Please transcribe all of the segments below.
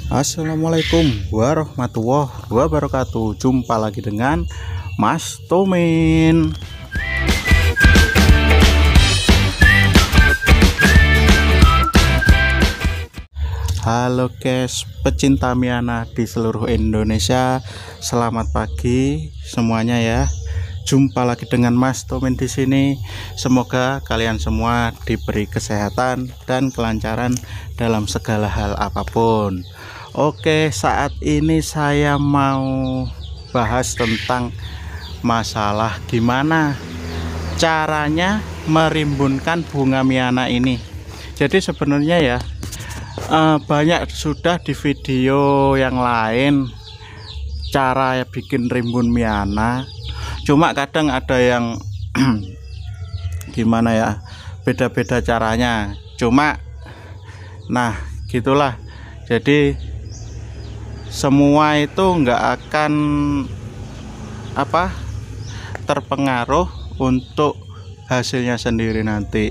Assalamualaikum warahmatullahi wabarakatuh. Jumpa lagi dengan Mas Tomin. Halo guys, pecinta Miana di seluruh Indonesia. Selamat pagi semuanya ya. Jumpa lagi dengan Mas Tomin di sini. Semoga kalian semua diberi kesehatan dan kelancaran dalam segala hal apapun. Oke, saat ini saya mau bahas tentang masalah gimana caranya merimbunkan bunga Miana ini. Jadi sebenarnya ya banyak sudah di video yang lain cara bikin rimbun Miana. Cuma kadang ada yang gimana ya, beda-beda caranya. Cuma nah gitulah. Jadi semua itu nggak akan terpengaruh untuk hasilnya sendiri nanti.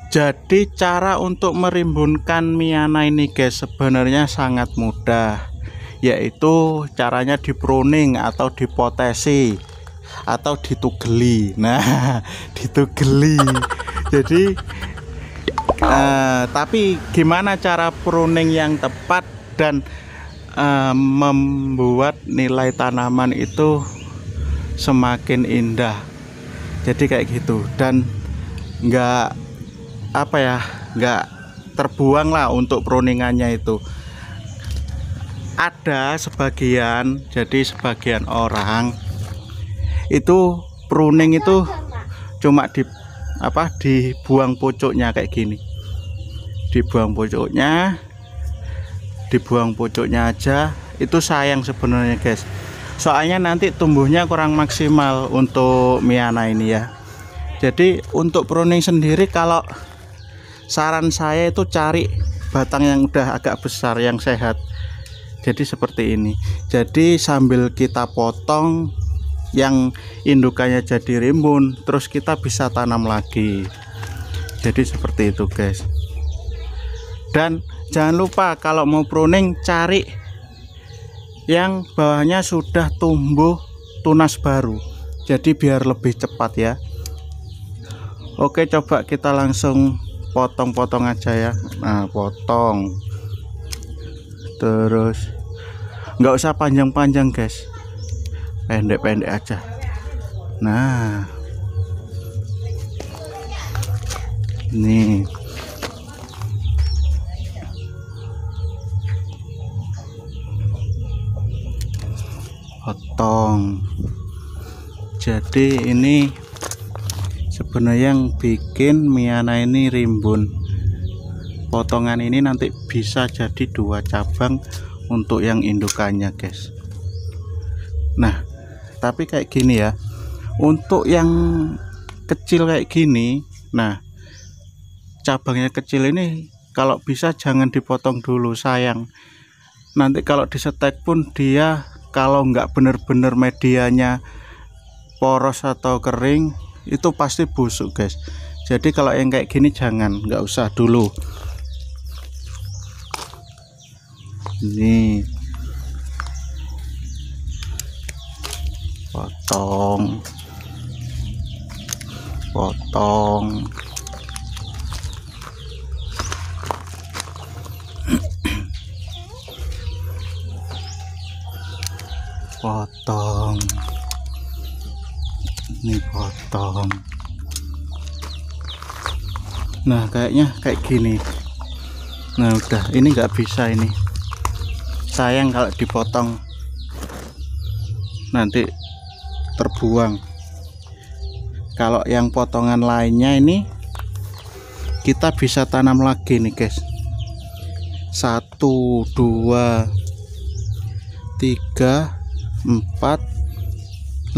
Jadi cara untuk merimbunkan Miana ini guys sebenarnya sangat mudah, yaitu caranya di pruning atau dipotesi atau ditugeli. Nah ditugeli. Jadi tapi gimana cara pruning yang tepat dan membuat nilai tanaman itu semakin indah. Jadi kayak gitu, dan nggak terbuang lah untuk pruningannya itu. Ada sebagian, jadi sebagian orang itu pruning itu cuma dibuang pucuknya kayak gini, dibuang pucuknya aja. Itu sayang sebenarnya guys, soalnya nanti tumbuhnya kurang maksimal untuk Miana ini ya. Jadi untuk pruning sendiri, kalau saran saya itu cari batang yang udah agak besar, yang sehat. Jadi seperti ini. Jadi sambil kita potong yang indukannya jadi rimbun, terus kita bisa tanam lagi. Jadi seperti itu guys. Dan jangan lupa kalau mau pruning cari yang bawahnya sudah tumbuh tunas baru, jadi biar lebih cepat ya. Oke, coba kita langsung potong-potong aja ya. Nah potong, terus nggak usah panjang-panjang guys, pendek-pendek aja. Nah nih potong. Jadi ini sebenarnya yang bikin Miana ini rimbun, potongan ini nanti bisa jadi 2 cabang untuk yang indukannya guys. Nah tapi kayak gini ya, untuk yang kecil kayak gini, nah cabangnya kecil ini kalau bisa jangan dipotong dulu, sayang. Nanti kalau disetek pun dia kalau nggak bener-bener medianya poros atau kering itu pasti busuk guys. Jadi kalau yang kayak gini jangan, nggak usah dulu. Ini potong potong potong, ini potong. Nah kayaknya kayak gini. Nah udah, ini nggak bisa, ini sayang kalau dipotong nanti terbuang. Kalau yang potongan lainnya ini kita bisa tanam lagi nih guys. 1 2 3 4 5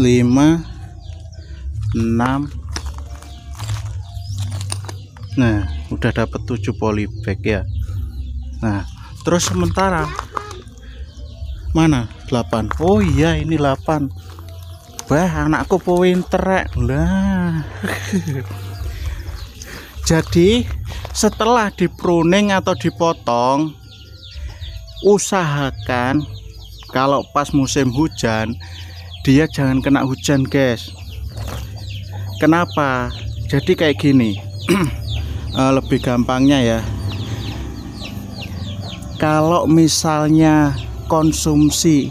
6. Nah udah dapat 7 polybag ya. Nah terus sementara mana 8. Oh iya ini 8. Bah anakku pinter lah. Jadi setelah di pruning atau dipotong usahakan kalau pas musim hujan dia jangan kena hujan guys. Kenapa? Jadi kayak gini. Lebih gampangnya ya, kalau misalnya konsumsi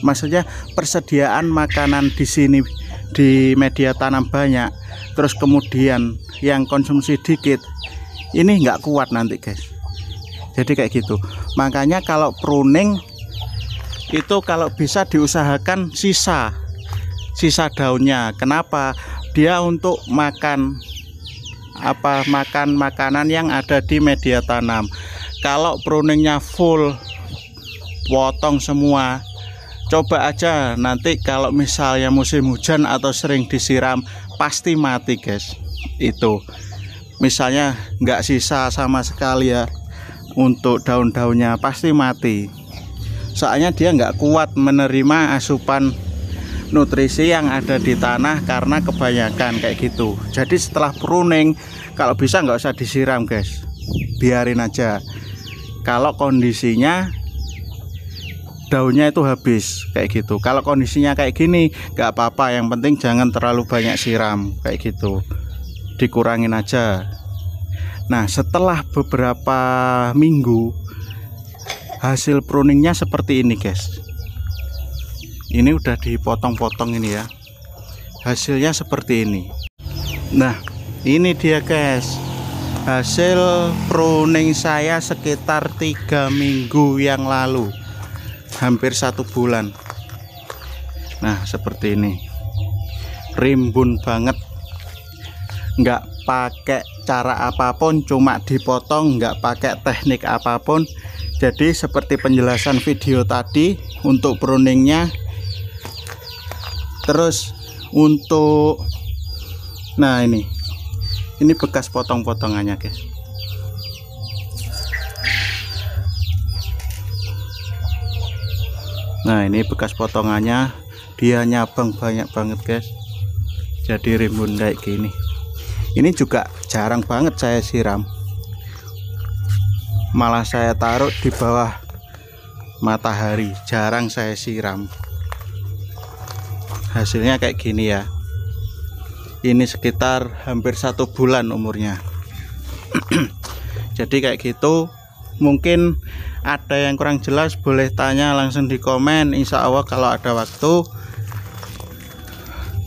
maksudnya persediaan makanan di sini di media tanam banyak, terus kemudian yang konsumsi dikit, ini nggak kuat nanti guys. Jadi kayak gitu. Makanya kalau pruning itu kalau bisa diusahakan sisa daunnya. Kenapa? Dia untuk makan makanan yang ada di media tanam. Kalau pruningnya full potong semua, coba aja nanti kalau misalnya musim hujan atau sering disiram pasti mati guys. Itu misalnya nggak sisa sama sekali ya, untuk daun-daunnya pasti mati. Soalnya dia nggak kuat menerima asupan nutrisi yang ada di tanah karena kebanyakan kayak gitu. Jadi setelah pruning kalau bisa nggak usah disiram guys, biarin aja. Kalau kondisinya daunnya itu habis kayak gitu. Kalau kondisinya kayak gini nggak apa-apa, yang penting jangan terlalu banyak siram kayak gitu, dikurangin aja. Nah setelah beberapa minggu hasil pruningnya seperti ini guys. Ini udah dipotong-potong ini ya, hasilnya seperti ini. Nah ini dia guys, hasil pruning saya sekitar 3 minggu yang lalu, hampir 1 bulan. Nah seperti ini, rimbun banget, nggak pakai cara apapun, cuma dipotong, nggak pakai teknik apapun. Jadi seperti penjelasan video tadi untuk pruningnya. Terus untuk nah ini bekas potong-potongannya guys. Nah ini bekas potongannya, dia nyabang banyak banget guys, jadi rimbun kayak gini. Ini juga jarang banget saya siram, malah saya taruh di bawah matahari, jarang saya siram. Hasilnya kayak gini ya. Ini sekitar hampir 1 bulan umurnya. Jadi kayak gitu. Mungkin ada yang kurang jelas boleh tanya langsung di komen. Insya Allah kalau ada waktu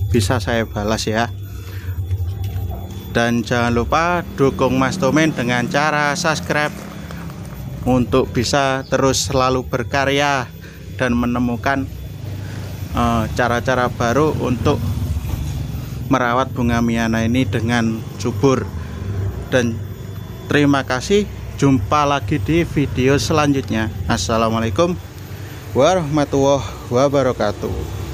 bisa saya balas ya. Dan jangan lupa dukung Mas Tomen dengan cara subscribe untuk bisa terus selalu berkarya dan menemukan cara-cara baru untuk merawat bunga Miana ini dengan subur. Dan terima kasih, jumpa lagi di video selanjutnya. Assalamualaikum warahmatullahi wabarakatuh.